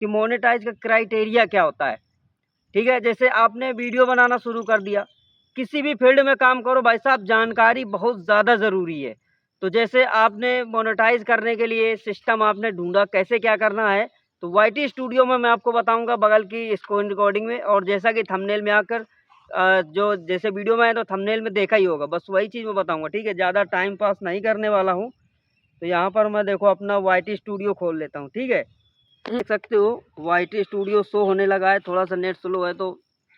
कि मोनेटाइज का क्राइटेरिया क्या होता है। ठीक है, जैसे आपने वीडियो बनाना शुरू कर दिया, किसी भी फील्ड में काम करो भाई साहब, जानकारी बहुत ज़्यादा ज़रूरी है। तो जैसे आपने मोनेटाइज करने के लिए सिस्टम आपने ढूँढा, कैसे क्या करना है, तो वाईटी स्टूडियो में मैं आपको बताऊँगा बगल की स्क्रीन रिकॉर्डिंग में, और जैसा कि थंबनेल में आकर जो जैसे वीडियो में है तो थंबनेल में देखा ही होगा, बस वही चीज़ मैं बताऊँगा। ठीक है, ज़्यादा टाइम पास नहीं करने वाला हूँ। तो यहाँ पर मैं देखो अपना वाईटी स्टूडियो खोल लेता हूँ। ठीक है, देख सकते हो वाईटी स्टूडियो शो होने लगा है, थोड़ा सा नेट स्लो है तो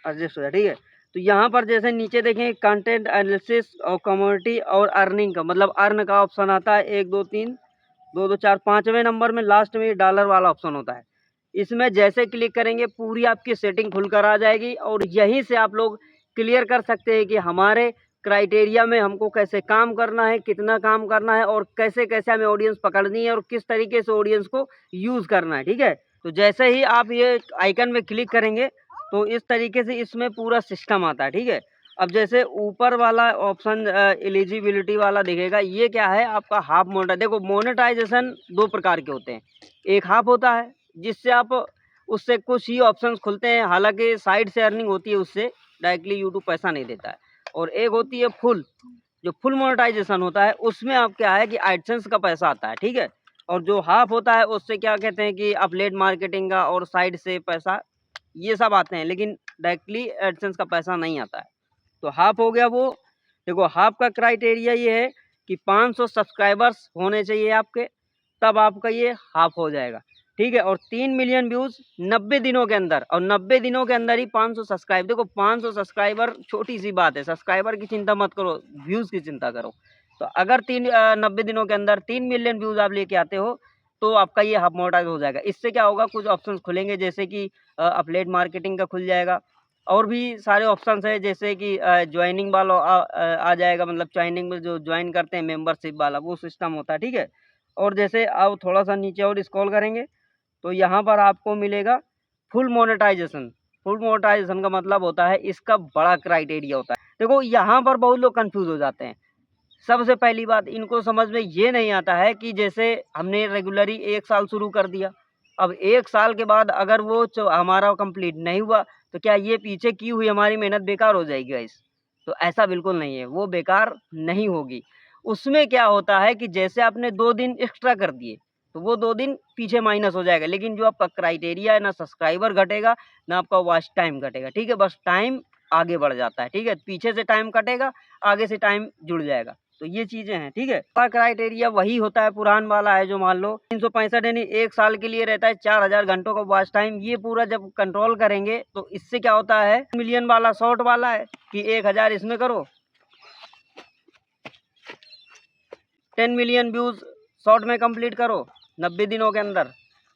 एडजस्ट हो जाए। ठीक है, तो यहाँ पर जैसे नीचे देखें कंटेंट एनालिसिस और कम्युनिटी और अर्निंग का, मतलब अर्न का ऑप्शन आता है, 1 2 3 2 2 4 5वें नंबर में लास्ट में डॉलर वाला ऑप्शन होता है। इसमें जैसे क्लिक करेंगे पूरी आपकी सेटिंग खुलकर आ जाएगी, और यहीं से आप लोग क्लियर कर सकते हैं कि हमारे क्राइटेरिया में हमको कैसे काम करना है, कितना काम करना है, और कैसे कैसे हमें ऑडियंस पकड़नी है, और किस तरीके से ऑडियंस को यूज़ करना है। ठीक है, तो जैसे ही आप ये आइकन में क्लिक करेंगे तो इस तरीके से इसमें पूरा सिस्टम आता है। ठीक है, अब जैसे ऊपर वाला ऑप्शन एलिजिबिलिटी वाला दिखेगा, ये क्या है आपका हाफ मोनेटाइज। देखो मोनेटाइजेशन 2 प्रकार के होते हैं, एक हाफ होता है जिससे आप उससे कुछ ही ऑप्शंस खुलते हैं, हालांकि साइड से अर्निंग होती है, उससे डायरेक्टली यूट्यूब पैसा नहीं देता है। और एक होती है फुल, जो फुल मोनेटाइजेशन होता है, उसमें आप क्या है कि एडसेंस का पैसा आता है। ठीक है, और जो हाफ होता है उससे क्या कहते हैं कि अपलेट मार्केटिंग का और साइड से पैसा, ये सब आते हैं, लेकिन डायरेक्टली एडसेंस का पैसा नहीं आता है। तो हाफ हो गया वो। देखो हाफ का क्राइटेरिया ये है कि 500 सब्सक्राइबर्स होने चाहिए आपके, तब आपका ये हाफ हो जाएगा। ठीक है, और 3 मिलियन व्यूज़ 90 दिनों के अंदर, और 90 दिनों के अंदर ही 500 सब्सक्राइब। देखो 500 सब्सक्राइबर छोटी सी बात है, सब्सक्राइबर की चिंता मत करो, व्यूज़ की चिंता करो। तो अगर 90 दिनों के अंदर 3 मिलियन व्यूज़ आप लेके आते हो तो आपका ये हाफ मोनेटाइज हो जाएगा। इससे क्या होगा, कुछ ऑप्शंस खुलेंगे, जैसे कि अपलेट मार्केटिंग का खुल जाएगा, और भी सारे ऑप्शंस हैं, जैसे कि ज्वाइनिंग वाला आ जाएगा, मतलब ज्वाइनिंग में जो ज्वाइन करते हैं मेंबरशिप वाला वो सिस्टम होता है। ठीक है, और जैसे आप थोड़ा सा नीचे और स्क्रॉल करेंगे तो यहाँ पर आपको मिलेगा फुल मोनेटाइजेशन। फुल मोनेटाइजेशन का मतलब होता है, इसका बड़ा क्राइटेरिया होता है। देखो यहाँ पर बहुत लोग कंफ्यूज हो जाते हैं। सबसे पहली बात, इनको समझ में ये नहीं आता है कि जैसे हमने रेगुलरली 1 साल शुरू कर दिया, अब 1 साल के बाद अगर वो हमारा कंप्लीट नहीं हुआ तो क्या ये पीछे की हुई हमारी मेहनत बेकार हो जाएगी गाइस? तो ऐसा बिल्कुल नहीं है, वो बेकार नहीं होगी। उसमें क्या होता है कि जैसे आपने 2 दिन एक्स्ट्रा कर दिए तो वो 2 दिन पीछे माइनस हो जाएगा, लेकिन जो आपका क्राइटेरिया है, ना सब्सक्राइबर घटेगा ना आपका वॉच टाइम घटेगा। ठीक है, बस टाइम आगे बढ़ जाता है। ठीक है, पीछे से टाइम कटेगा, आगे से टाइम जुड़ जाएगा। तो ये चीज़ें हैं। ठीक है, का क्राइटेरिया वही होता है, पुरान वाला है, जो मान लो 365 यानी 1 साल के लिए रहता है, 4000 घंटों का वॉच टाइम। ये पूरा जब कंट्रोल करेंगे तो इससे क्या होता है, मिलियन वाला शॉर्ट वाला है कि 1000 इसमें करो, 10 मिलियन व्यूज़ शॉर्ट में कंप्लीट करो 90 दिनों के अंदर।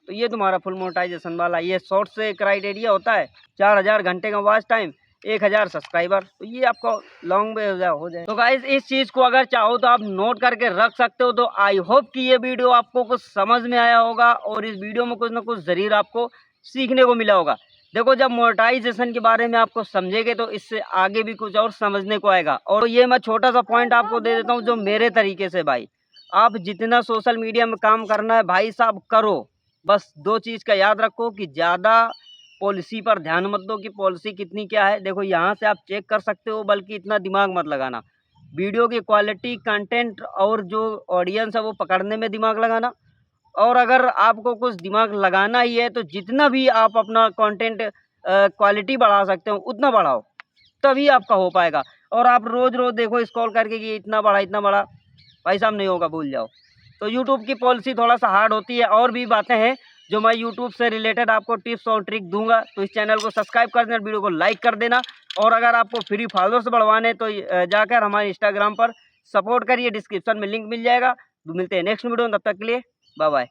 तो ये तुम्हारा फुल मोनेटाइजेशन वाला, ये शॉर्ट से क्राइटेरिया होता है, 4000 घंटे का वॉच टाइम, 1000 सब्सक्राइबर, तो ये आपको लॉन्ग में हो जाए। तो गाइस इस चीज़ को अगर चाहो तो आप नोट करके रख सकते हो। तो आई होप कि ये वीडियो आपको कुछ समझ में आया होगा, और इस वीडियो में कुछ ना कुछ ज़रूर आपको सीखने को मिला होगा। देखो जब मोनेटाइजेशन के बारे में आपको समझेंगे तो इससे आगे भी कुछ और समझने को आएगा। और ये मैं छोटा सा पॉइंट आपको दे देता हूँ, जो मेरे तरीके से भाई, आप जितना सोशल मीडिया में काम करना है भाई साहब करो, बस 2 चीज़ का याद रखो कि ज़्यादा पॉलिसी पर ध्यान मत दो कि पॉलिसी कितनी क्या है। देखो यहाँ से आप चेक कर सकते हो, बल्कि इतना दिमाग मत लगाना। वीडियो की क्वालिटी, कंटेंट और जो ऑडियंस है वो पकड़ने में दिमाग लगाना। और अगर आपको कुछ दिमाग लगाना ही है तो जितना भी आप अपना कंटेंट क्वालिटी बढ़ा सकते हो उतना बढ़ाओ, तभी आपका हो पाएगा। और आप रोज़ देखो स्क्रॉल करके कि इतना बड़ा, भाई साहब नहीं होगा, भूल जाओ। तो यूट्यूब की पॉलिसी थोड़ा सा हार्ड होती है, और भी बातें हैं जो मैं यूट्यूब से रिलेटेड आपको टिप्स और ट्रिक दूंगा। तो इस चैनल को सब्सक्राइब कर देना, वीडियो को लाइक कर देना, और अगर आपको फ्री फॉलोअर्स बढ़वाने तो जाकर हमारे इंस्टाग्राम पर सपोर्ट करिए, डिस्क्रिप्शन में लिंक मिल जाएगा। मिलते हैं नेक्स्ट वीडियो में, तब तक के लिए बाय बाय।